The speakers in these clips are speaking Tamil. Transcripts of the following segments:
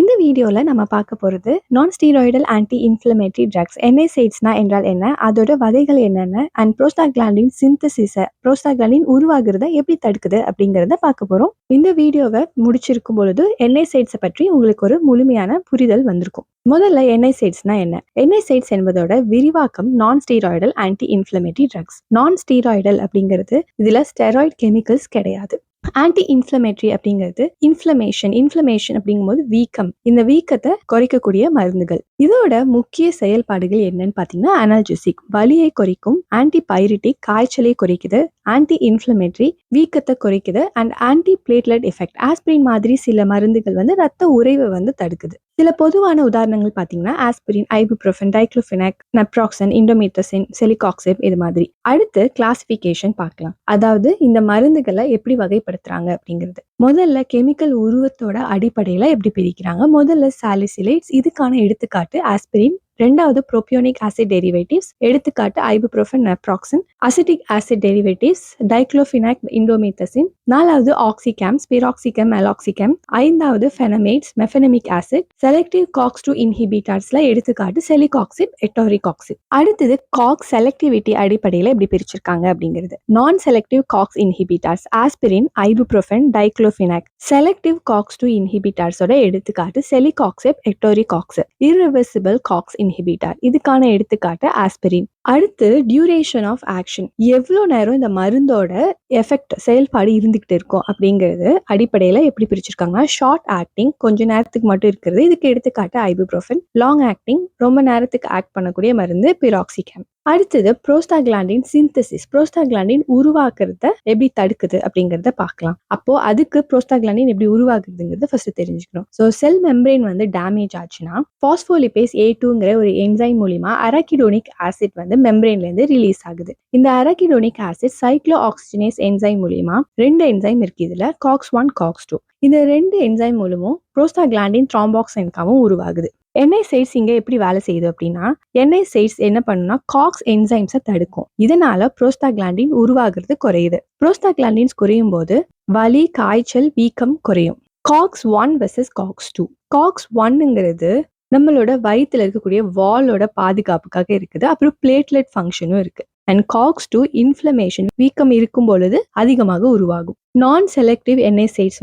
இந்த வீடியோல நம்ம பார்க்க போறது நான் ஸ்டீராய்டல் ஆன்டி இன்ஃப்ளமேட்டரி ட்ரக்ஸ் NSAIDsனா என்றால் என்ன, அதோட வகைகள் என்னென்ன அண்ட் ப்ரோஸ்டாக்லாண்டின் சிந்தசிஸை ப்ரோஸ்டாக்லாண்டின் உருவாகிறத எப்படி தடுக்குது அப்படிங்கிறத பார்க்க போறோம். இந்த வீடியோவை முடிச்சிருக்கும் பொழுது NSAIDs பற்றி உங்களுக்கு ஒரு முழுமையான புரிதல் வந்திருக்கும். முதல்ல NSAIDsனா என்ன? NSAIDs என்பதோட விரிவாக்கம் நான் ஸ்டீராய்டல் ஆன்டி இன்ஃப்ளமேட்டரி ட்ரக்ஸ். நான் ஸ்டீராய்டல் அப்படிங்கிறது இதுல ஸ்டெராய்ட் கெமிக்கல்ஸ் கிடையாது. ஆன்டி இன்ஃப்ளமேட்டரி அப்படிங்கிறது இன்ஃப்ளமேஷன் அப்படிங்கும்போது வீக்கம், இந்த வீக்கத்தை குறைக்கக்கூடிய மருந்துகள். இதோட முக்கிய செயல்பாடுகள் என்னன்னு பார்த்தீங்கன்னா அனால்ஜெசிக், வலியை குறைக்கும், ஆன்டிபைரிட்டிக், காய்ச்சலை குறைக்குது, ஆன்டி இன்ஃப்ளமேட்டரி, வீக்கத்தை குறைக்குது and anti platelet effect. Aspirin மாதிரி சில மருந்துகள் ரத்த உறைவை தடுக்குது. சில பொதுவான உதாரணங்கள் பார்த்தீங்கன்னா ஆஸ்பிரின், ஐபுப்ரோஃபன், டைக்ளோஃபெனாக், நப்ராக்சன், இண்டோமேட்டசின், செலிகாக்சிப் இது மாதிரி. அடுத்து கிளாசிஃபிகேஷன் பார்க்கலாம். அதாவது இந்த மருந்துகளை எப்படி வகைப்படுத்துறாங்க அப்படிங்கிறது. முதல்ல கெமிக்கல் உருவத்தோட அடிப்படையில எப்படி பிரிக்கிறாங்க. முதல்ல சாலிசிலேட்ஸ், இதுக்கான எடுத்துக்காட்டு ஆஸ்பிரின். ரெண்டாவது ப்ரோபியோனிக் ஆசிட் டெரிவேட்டிவ்ஸ், எடுத்துக்காட்டு ibuprofen, naproxen. Acetic acid derivatives, diclofenac, indomethacin. நாலாவது ஆக்சிகேம், ஸ்பிராக்சிகம், மெலாக்சிகம். ஐந்தாவது ஃபெனமேட்ஸ், மெஃபெனமிக் ஆசிட். செலக்டிவ் காக்ஸ்2 இன்ஹிபிட்டார்ஸ்ல எடுத்துக்காட்டு செலிகாக்சிப், எட்டோரிகாக்சிப். அடுத்தது காக்ஸ் செலக்டிவிட்டி அடிப்படையில் எப்படி பிரிச்சிருக்காங்க அப்படிங்கிறது. Non selective COX inhibitors aspirin, ibuprofen, diclofenac. Selective COX two இன்ஹிபிட்டார்ஸோட எடுத்துக்காட்டு celecoxib, etoricoxib. Irreversible COX inhibitor, இதுக்கான எடுத்துக்காட்டு ஆஸ்பிரின். அடுத்து டியூரேஷன் ஆஃப் ஆக்ஷன், எவ்வளோ நேரம் இந்த மருந்தோட எஃபெக்ட் செயல்பாடு இருந்துகிட்டு இருக்கும் அப்படிங்கிறது அடிப்படையில் எப்படி பிரிச்சிருக்காங்க. ஷார்ட் ஆக்டிங், கொஞ்ச நேரத்துக்கு மட்டும் இருக்கிறது, இதுக்கு எடுத்துக்காட்டு ஐபுப்ரோஃபன். லாங் ஆக்டிங், ரொம்ப நேரத்துக்கு ஆக்ட் பண்ணக்கூடிய மருந்து பிராக்சிகம். அடுத்தது ப்ரோஸ்டாக்லாண்டின் சிந்தசிஸ், ப்ரோஸ்டாக்லாண்டின் உருவாக்குறத எப்படி தடுக்குது அப்படிங்கிறத பார்க்கலாம். அப்போ அதுக்கு ப்ரோஸ்டாக்லாண்டின் எப்படி உருவாக்குறதுங்கிறத ஃபர்ஸ்ட் தெரிஞ்சுக்கணும். ஸோ செல் மெம்பரேன் டேமேஜ் ஆச்சுன்னா பாஸ்போலிபேஸ் A2ங்கிற ஒரு என்சைம் மூலியமா அரக்கிடோனிக் ஆசிட் மெம்பரேன்ல இருந்து ரிலீஸ் ஆகுது. இந்த அரக்கிடோனிக் ஆசிட் சைக்ளோ ஆக்சிஜனேஸ் என்சைம் மூலியமா, ரெண்டு என்சைம் இருக்கு இதுல, COX1, COX2. இந்த ரெண்டு என்சைம் மூலமும் ப்ரோஸ்டாக்லாண்டின் த்ரோம்போக்சைன்காவும் உருவாகுது. NSAIDs இங்க எப்படி வேலை செய்யுது அப்படின்னா, NSAIDs என்ன பண்ணுனா காக்ஸ் என்சைம்ஸை தடுக்கும். இதனால ப்ரோஸ்டாக்லாண்டின் உருவாகிறது குறையுது. ப்ரோஸ்டாக்லாண்டின்ஸ் குறையும் போது வலி, காய்ச்சல், வீக்கம் குறையும். COX1 versus COX2. COX1ங்கிறது நம்மளோட வயிற்றுல இருக்கக்கூடிய வாலோட பாதுகாப்புக்காக இருக்குது. அப்புறம் பிளேட்லெட் ஃபங்க்ஷனும் இருக்கு. அண்ட் COX2 இன்ஃப்ளமேஷன், வீக்கம் இருக்கும் பொழுது அதிகமாக உருவாகும். நான் செலக்டிவ் NSAIDs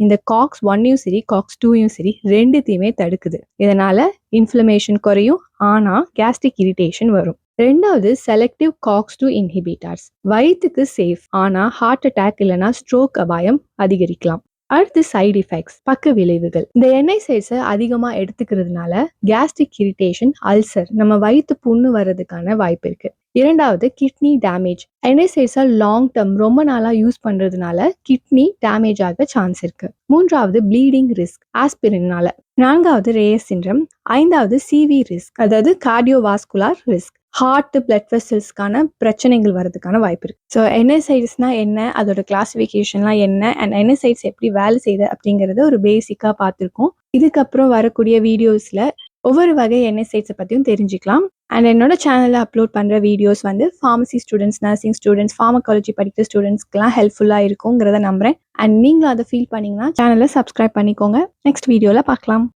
இந்த COX1யும் சரி COX2யும் சரி ரெண்டுத்தையுமே தடுக்குது. இதனால இன்ஃப்ளமேஷன் குறையும், ஆனா கேஸ்ட்ரிக் இரிட்டேஷன் வரும். ரெண்டாவது செலக்டிவ் COX2 இன்ஹிபிட்டார்ஸ், வயிற்றுக்கு சேஃப், ஆனா ஹார்ட் அட்டாக் இல்லைன்னா ஸ்ட்ரோக் அபாயம் அதிகரிக்கலாம். அடுத்து சைடு எஃபெக்ட்ஸ், பக்க விளைவுகள். இந்த NSAIDs அதிகமா எடுத்துக்கிறதுனால கேஸ்ட்ரிக் இரிட்டேஷன், அல்சர், நம்ம வயிற்று புண்ணு வர்றதுக்கான வாய்ப்பு இருக்கு. இரண்டாவது kidney damage, NSAIDs long term ரொம்ப நாளா யூஸ் பண்றதுனால கிட்னி டேமேஜ் ஆக சான்ஸ் இருக்கு. மூன்றாவது ப்ளீடிங் ரிஸ்க் ஆஸ்பிரினால. நான்காவது ரேயஸ் சிண்ட்ரம். ஐந்தாவது CV ரிஸ்க், அதாவது கார்டியோவாஸ்குலார் ரிஸ்க், ஹார்ட் பிளட் வெசல்ஸ்க்கான பிரச்சனைகள் வர்றதுக்கான வாய்ப்பு இருக்கு. ஸோ NSAIDsனா என்ன, அதோட கிளாசிஃபிகேஷன்லாம் என்ன, அண்ட் NSAIDs எப்படி வேலை செய்யுது அப்படிங்கறத ஒரு பேசிக்கா பார்த்துருக்கோம். இதுக்கப்புறம் வரக்கூடிய வீடியோஸ்ல ஒவ்வொரு வகை NSAIDs பத்தியும் தெரிஞ்சுக்கலாம். அண்ட் என்னோட சேனல்ல அப்லோட் பண்ற videos pharmacy students, nursing students, pharmacology படிக்கிற ஸ்டூடெண்ட்ஸ்க்குலாம் ஹெல்ப்ஃபுல்லா இருக்குங்கிறத நம்புறேன். அண்ட் நீங்களும் அதை ஃபீல் பண்ணீங்கன்னா சேனலை சப்ஸ்கிரைப் பண்ணிக்கோங்க. நெக்ஸ்ட் வீடியோல பார்க்கலாம்.